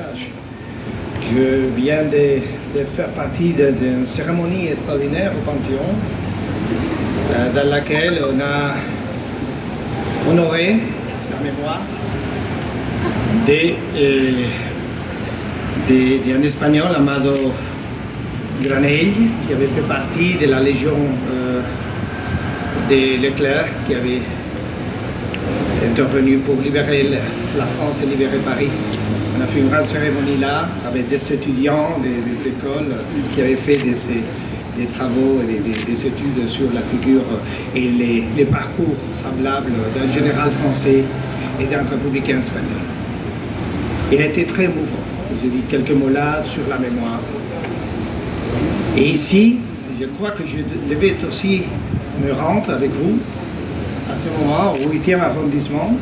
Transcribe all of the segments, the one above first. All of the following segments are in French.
message. Je viens de faire partie d'une cérémonie extraordinaire au Panthéon, dans laquelle on a honoré la mémoire d'un Espagnol, Amado Granell, qui avait fait partie de la Légion de Leclerc, qui avait intervenu pour libérer la France et libérer Paris. On a fait une grande cérémonie là, avec des étudiants des écoles qui avaient fait des travaux et des études sur la figure et les parcours semblables d'un général français et d'un républicain espagnol. Il a été très émouvant. J'ai dit quelques mots là sur la mémoire. Et ici, je crois que je devais aussi me rendre avec vous à ce moment au 8e arrondissement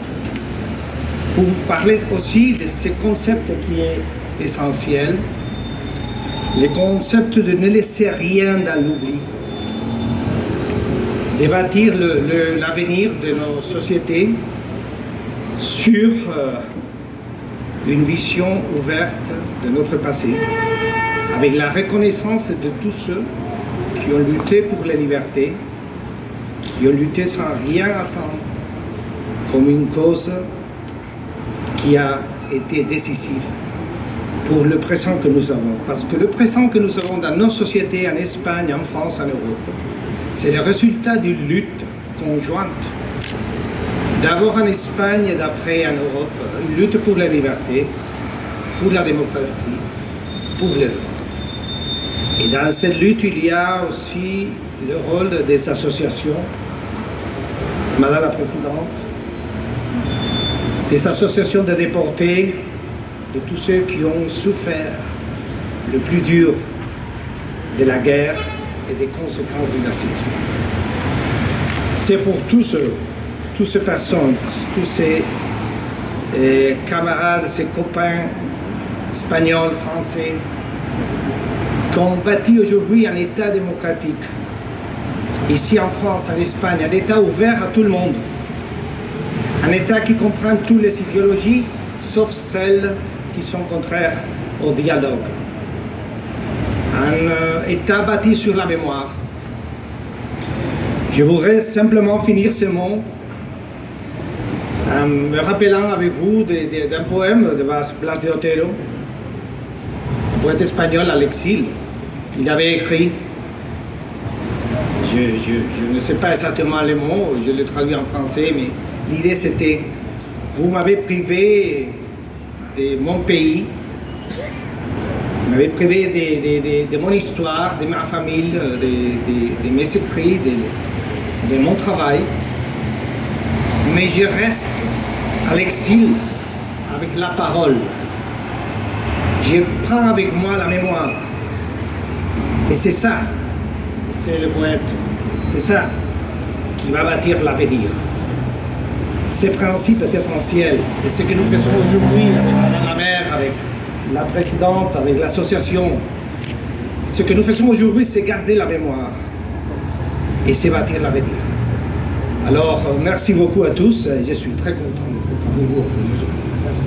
pour vous parler aussi de ce concept qui est essentiel, le concept de ne laisser rien dans l'oubli, de bâtir l'avenir de nos sociétés sur une vision ouverte de notre passé, avec la reconnaissance de tous ceux qui ont lutté pour la liberté, qui ont lutté sans rien attendre, comme une cause qui a été décisive pour le présent que nous avons. Parce que le présent que nous avons dans nos sociétés, en Espagne, en France, en Europe, c'est le résultat d'une lutte conjointe. D'abord en Espagne et d'après en Europe, une lutte pour la liberté, pour la démocratie, pour les droits. Et dans cette lutte, il y a aussi le rôle des associations, Madame la Présidente, des associations de déportés, de tous ceux qui ont souffert le plus dur de la guerre et des conséquences du nazisme. C'est pour toutes ces personnes, tous ces camarades, ces copains espagnols, français, qui ont bâti aujourd'hui un État démocratique. Ici en France, en Espagne, un État ouvert à tout le monde. Un État qui comprend toutes les idéologies, sauf celles qui sont contraires au dialogue. Un État bâti sur la mémoire. Je voudrais simplement finir ces mots en me rappelant avec vous d'un poème de Blas de Otero, un poète espagnol à l'exil. Il avait écrit, je ne sais pas exactement les mots, je le traduis en français, mais l'idée c'était, vous m'avez privé de mon pays, vous m'avez privé de mon histoire, de ma famille, de mes écrits, de mon travail, mais je reste à l'exil avec la parole. Je prends avec moi la mémoire. Et c'est ça, c'est le poète, c'est ça qui va bâtir l'avenir. Ce principe est essentiel. Et ce que nous faisons aujourd'hui avec Madame la maire, avec la présidente, avec l'association, ce que nous faisons aujourd'hui, c'est garder la mémoire et c'est bâtir l'avenir. Alors, merci beaucoup à tous. Je suis très content d'être parmi vous aujourd'hui. Merci.